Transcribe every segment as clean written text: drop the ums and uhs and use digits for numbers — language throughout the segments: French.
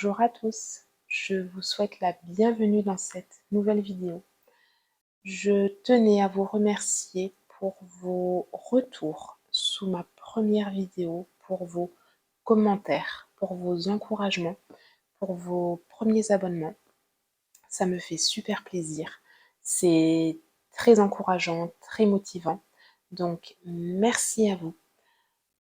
Bonjour à tous, je vous souhaite la bienvenue dans cette nouvelle vidéo. Je tenais à vous remercier pour vos retours sous ma première vidéo, pour vos commentaires, pour vos encouragements, pour vos premiers abonnements. Ça me fait super plaisir. C'est très encourageant, très motivant. Donc merci à vous.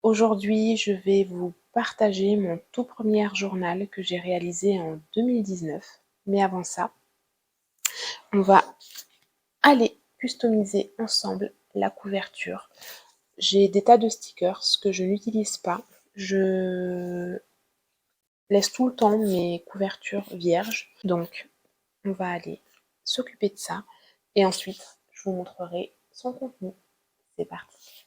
Aujourd'hui, je vais vous partager mon tout premier journal que j'ai réalisé en 2019. Mais avant ça, on va aller customiser ensemble la couverture. J'ai des tas de stickers que je n'utilise pas. Je laisse tout le temps mes couvertures vierges. Donc, on va aller s'occuper de ça. Et ensuite, je vous montrerai son contenu. C'est parti.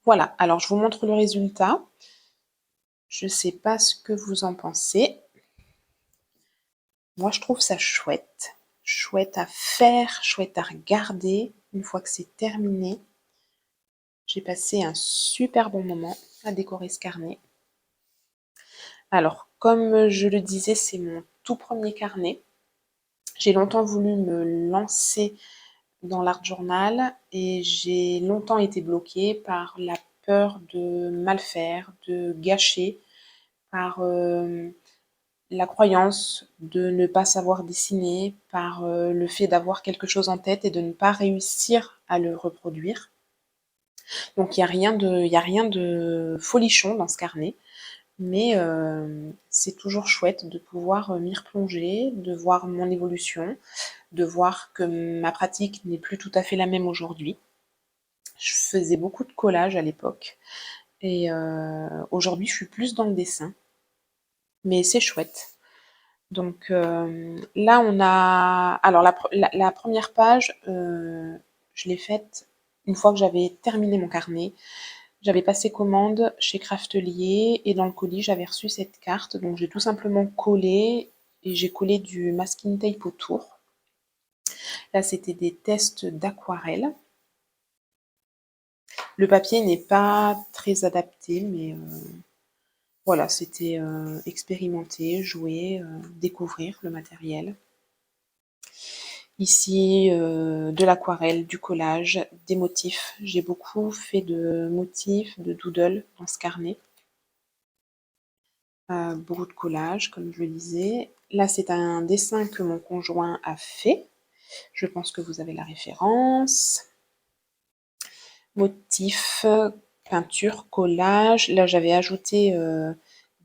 Voilà, alors je vous montre le résultat. Je ne sais pas ce que vous en pensez. Moi, je trouve ça chouette. Chouette à faire, chouette à regarder. Une fois que c'est terminé, j'ai passé un super bon moment à décorer ce carnet. Alors, comme je le disais, c'est mon tout premier carnet. J'ai longtemps voulu me lancer dans l'art journal et j'ai longtemps été bloquée par la peur de mal faire, de gâcher, par la croyance de ne pas savoir dessiner, par le fait d'avoir quelque chose en tête et de ne pas réussir à le reproduire. Donc il n'y a rien de folichon dans ce carnet, mais c'est toujours chouette de pouvoir m'y replonger, de voir mon évolution, de voir que ma pratique n'est plus tout à fait la même aujourd'hui. Je faisais beaucoup de collage à l'époque et aujourd'hui je suis plus dans le dessin, mais c'est chouette. Donc là, on a... Alors la première page, je l'ai faite une fois que j'avais terminé mon carnet. J'avais passé commande chez Craftelier et dans le colis, j'avais reçu cette carte. Donc j'ai tout simplement collé et j'ai collé du masking tape autour. Là, c'était des tests d'aquarelle. Le papier n'est pas très adapté, mais voilà, c'était expérimenter, jouer, découvrir le matériel. Ici, de l'aquarelle, du collage, des motifs. J'ai beaucoup fait de motifs, de doodle dans ce carnet. Beaucoup de collage, comme je le disais. Là, c'est un dessin que mon conjoint a fait. Je pense que vous avez la référence. Motifs, peinture, collage. Là, j'avais ajouté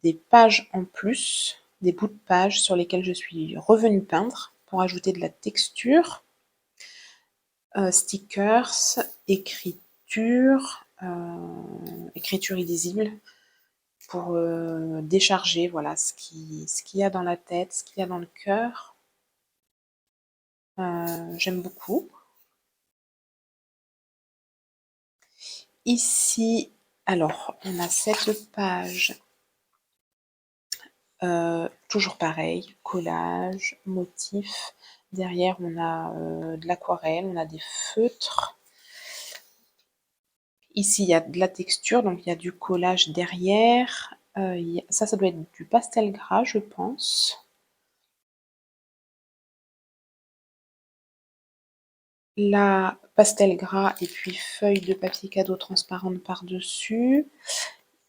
des pages en plus, des bouts de pages sur lesquels je suis revenue peindre pour ajouter de la texture. Stickers, écriture, écriture illisible pour décharger voilà, ce qu'il y a dans la tête, ce qu'il y a dans le cœur. J'aime beaucoup. Ici, alors, on a cette page, toujours pareil, collage, motif. Derrière, on a de l'aquarelle, on a des feutres. Ici, il y a de la texture, donc il y a du collage derrière. Ça doit être du pastel gras, je pense. Là, pastel gras et puis feuille de papier cadeau transparente par-dessus.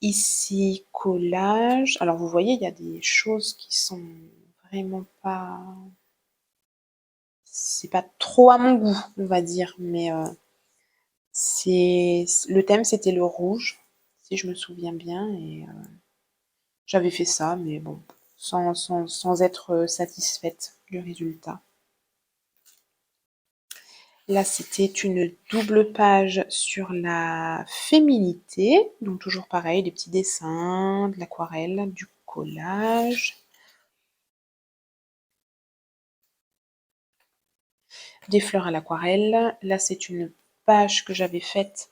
Ici, collage. Alors, vous voyez, il y a des choses qui sont vraiment pas... C'est pas trop à mon goût, on va dire, mais le thème, c'était le rouge, si je me souviens bien, et j'avais fait ça, mais bon, sans être satisfaite du résultat. Là, c'était une double page sur la féminité, donc toujours pareil, des petits dessins, de l'aquarelle, du collage, des fleurs à l'aquarelle. Là, c'est une page que j'avais faite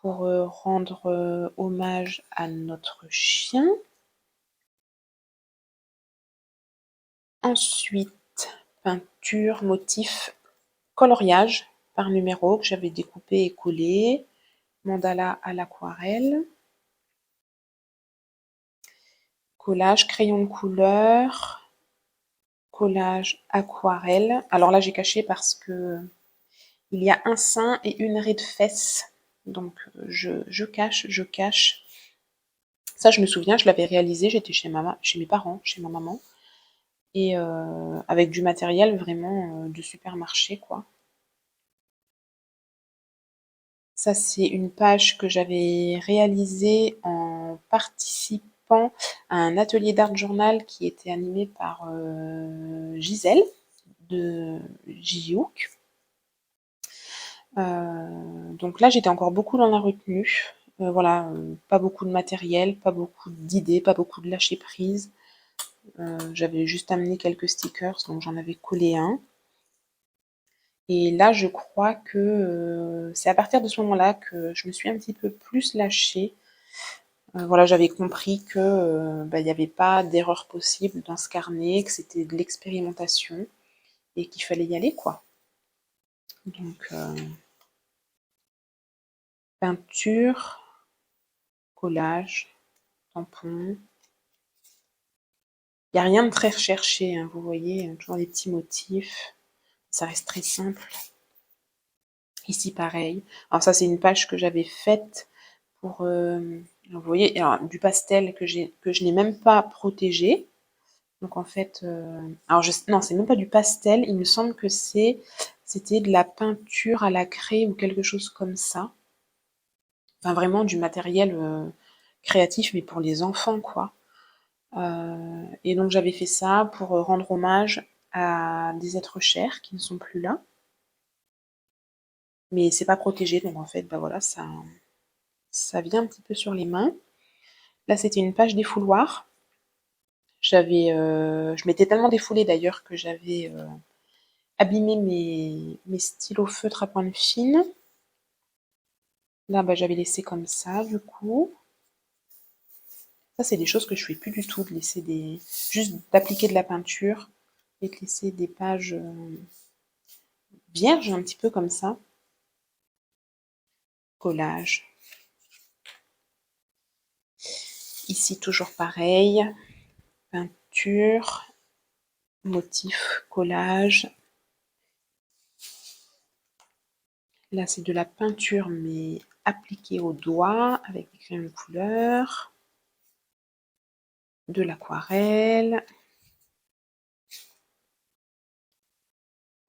pour rendre hommage à notre chien. Ensuite, peinture, motif, coloriage par numéro que j'avais découpé et collé, mandala à l'aquarelle, collage, crayon de couleur, collage, aquarelle. Alors là, j'ai caché parce que il y a un sein et une raie de fesses. Donc, je cache. Ça, je me souviens, je l'avais réalisé, j'étais chez mes parents, chez ma maman. Et avec du matériel vraiment de supermarché, quoi. Ça, c'est une page que j'avais réalisée en participant à un atelier d'art journal qui était animé par Gisèle de Jiyouk. Donc là, j'étais encore beaucoup dans la retenue. Voilà, pas beaucoup de matériel, pas beaucoup d'idées, pas beaucoup de lâcher prise. J'avais juste amené quelques stickers, donc j'en avais collé un. Et là, je crois que c'est à partir de ce moment-là que je me suis un petit peu plus lâchée. Voilà, j'avais compris que il n'y avait pas d'erreur possible dans ce carnet, que c'était de l'expérimentation et qu'il fallait y aller, quoi. Donc, peinture, collage, tampon. Il n'y a rien de très recherché, hein, vous voyez, toujours des petits motifs. Ça reste très simple. Ici, pareil. Alors ça, c'est une page que j'avais faite pour... vous voyez, alors, du pastel que je n'ai même pas protégé. Donc en fait... alors non, c'est même pas du pastel. Il me semble que c'était de la peinture à la craie ou quelque chose comme ça. Enfin, vraiment du matériel créatif, mais pour les enfants, quoi. Et donc j'avais fait ça pour rendre hommage à des êtres chers qui ne sont plus là. Mais c'est pas protégé, donc en fait, bah voilà, ça vient un petit peu sur les mains. Là, c'était une page défouloir. Je m'étais tellement défoulée d'ailleurs que j'avais abîmé mes stylos feutre à pointe fine. Là, bah, j'avais laissé comme ça, du coup. Ça, c'est des choses que je fais plus du tout, de laisser juste d'appliquer de la peinture et de laisser des pages vierges, un petit peu comme ça. Collage. Ici, toujours pareil. Peinture, motif, collage. Là, c'est de la peinture, mais appliquée au doigt avec des crayons de couleur, de l'aquarelle,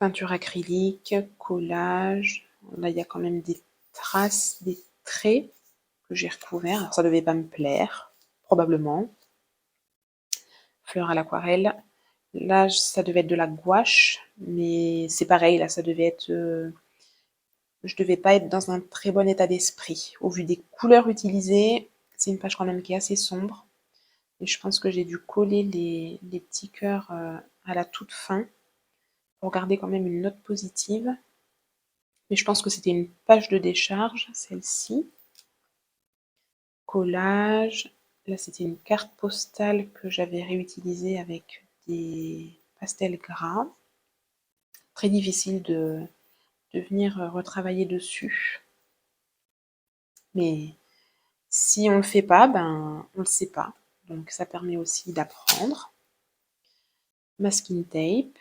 peinture acrylique, collage. Là, il y a quand même des traces, des traits que j'ai recouverts. Alors, ça devait pas me plaire, probablement. Fleurs à l'aquarelle. Là, ça devait être de la gouache, mais c'est pareil, là, ça devait être... je devais pas être dans un très bon état d'esprit. Au vu des couleurs utilisées, c'est une page quand même qui est assez sombre. Et je pense que j'ai dû coller les petits cœurs à la toute fin pour garder quand même une note positive. Mais je pense que c'était une page de décharge, celle-ci. Collage. Là, c'était une carte postale que j'avais réutilisée avec des pastels gras. Très difficile de venir retravailler dessus. Mais si on le fait pas, ben on le sait pas. Donc ça permet aussi d'apprendre. Masking tape.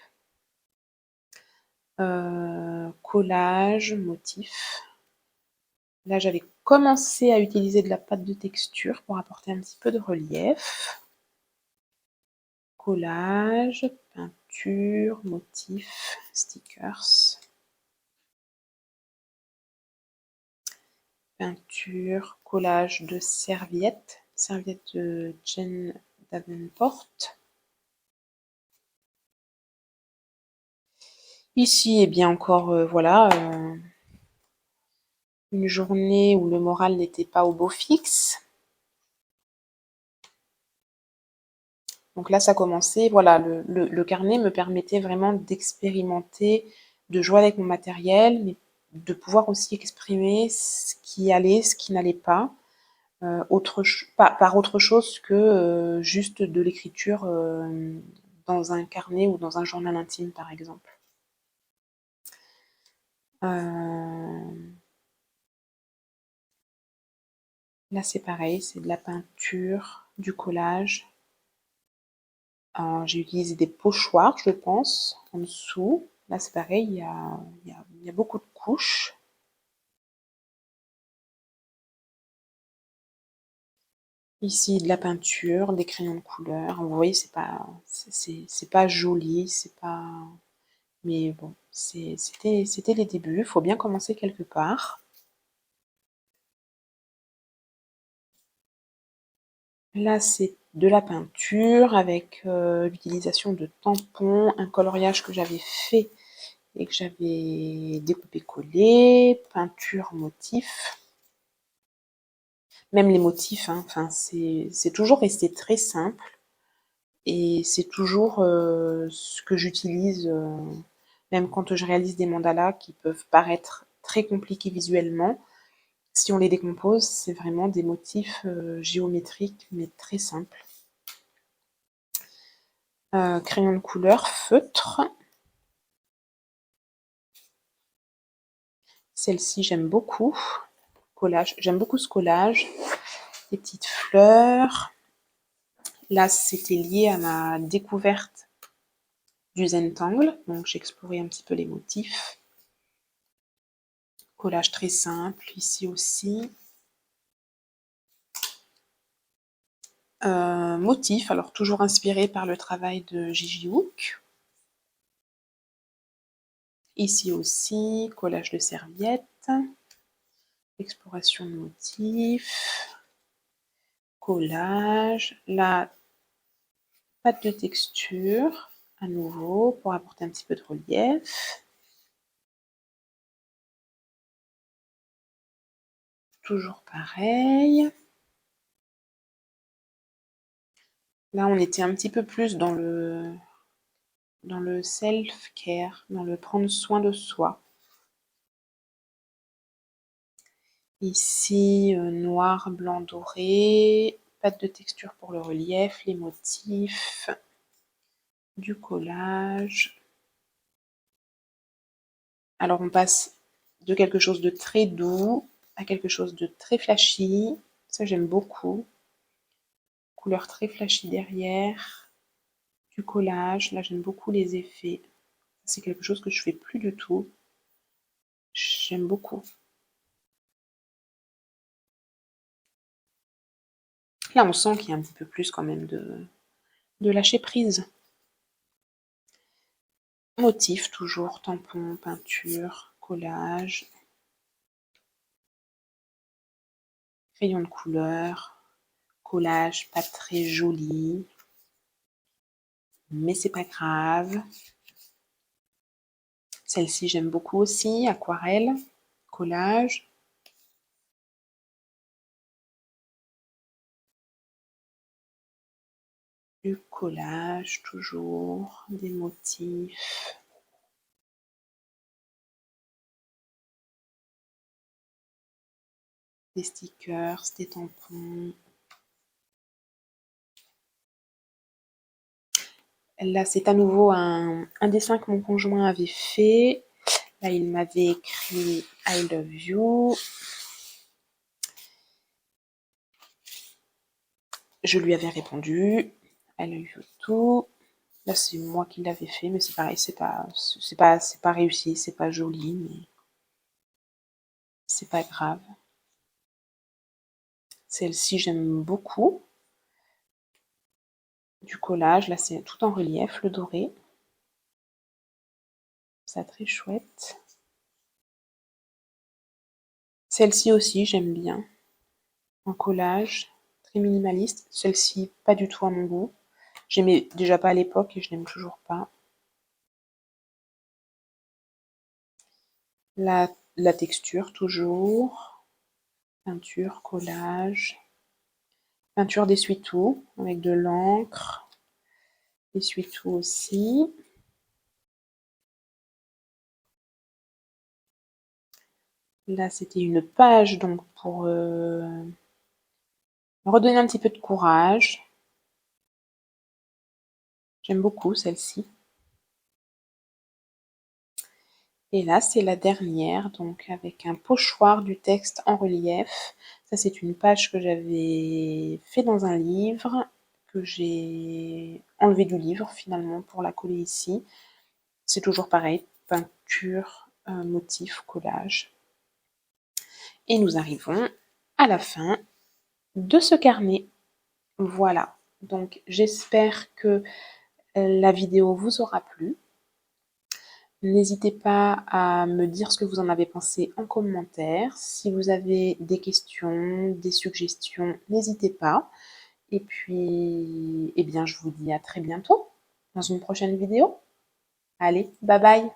Collage, motif. Là, j'avais commencé à utiliser de la pâte de texture pour apporter un petit peu de relief. Collage, peinture, motif, stickers. Peinture, collage de serviettes. Serviettes de Jen Davenport. Ici, eh bien encore, voilà, une journée où le moral n'était pas au beau fixe. Donc là, ça commençait, voilà, le carnet me permettait vraiment d'expérimenter, de jouer avec mon matériel, mais de pouvoir aussi exprimer ce qui allait, ce qui n'allait pas, par autre chose que juste de l'écriture dans un carnet ou dans un journal intime, par exemple. Là, c'est pareil, c'est de la peinture, du collage. J'ai utilisé des pochoirs, je pense, en dessous. Là, c'est pareil, il y a beaucoup de couches. Ici, de la peinture, des crayons de couleur. Vous voyez, c'est pas joli, c'est pas... Mais bon, c'était les débuts. Il faut bien commencer quelque part. Là, c'est de la peinture avec l'utilisation de tampons, un coloriage que j'avais fait et que j'avais découpé-collé, peinture motif. Même les motifs, hein, enfin, c'est toujours resté très simple et c'est toujours ce que j'utilise, même quand je réalise des mandalas qui peuvent paraître très compliqués visuellement. Si on les décompose, c'est vraiment des motifs géométriques mais très simples. Crayon de couleur, feutre. Celle-ci, j'aime beaucoup. Collage, j'aime beaucoup ce collage. Des petites fleurs. Là, c'était lié à ma découverte du Zentangle, donc j'ai exploré un petit peu les motifs. Collage très simple, ici aussi. Motif, alors toujours inspiré par le travail de Gigi Hook. Ici aussi, collage de serviettes. Exploration de motifs. Collage. La pâte de texture, à nouveau, pour apporter un petit peu de relief. Toujours pareil. Là, on était un petit peu plus dans le self-care, dans le prendre soin de soi. Ici, noir, blanc, doré, pâte de texture pour le relief, les motifs, du collage. Alors on passe de quelque chose de très doux à quelque chose de très flashy. Ça, j'aime beaucoup. Couleur très flashy derrière. Du collage. Là, j'aime beaucoup les effets. C'est quelque chose que je fais plus du tout. J'aime beaucoup. Là, on sent qu'il y a un petit peu plus quand même de lâcher prise. Motif toujours, tampon, peinture, collage, crayon de couleur, collage pas très joli, mais c'est pas grave. Celle-ci j'aime beaucoup aussi, aquarelle, collage. Du collage toujours, des motifs. Des stickers, des tampons. Là, c'est à nouveau un dessin que mon conjoint avait fait. Là, il m'avait écrit I love you. Je lui avais répondu I love you too. Là, c'est moi qui l'avais fait, mais c'est pareil, c'est pas réussi, c'est pas joli, mais c'est pas grave. Celle-ci, j'aime beaucoup. Du collage, là, c'est tout en relief, le doré. C'est très chouette. Celle-ci aussi, j'aime bien. En collage, très minimaliste. Celle-ci, pas du tout à mon goût. J'aimais déjà pas à l'époque et je n'aime toujours pas. La texture, toujours. Peinture, collage. Peinture d'essuie-tout avec de l'encre. Essuie-tout aussi. Là, c'était une page donc pour redonner un petit peu de courage. J'aime beaucoup celle-ci. Et là, c'est la dernière, donc avec un pochoir du texte en relief. Ça, c'est une page que j'avais fait dans un livre, que j'ai enlevé du livre finalement pour la coller ici. C'est toujours pareil, peinture, motif, collage. Et nous arrivons à la fin de ce carnet. Voilà, donc j'espère que la vidéo vous aura plu. N'hésitez pas à me dire ce que vous en avez pensé en commentaire. Si vous avez des questions, des suggestions, n'hésitez pas. Et puis, eh bien, je vous dis à très bientôt dans une prochaine vidéo. Allez, bye bye!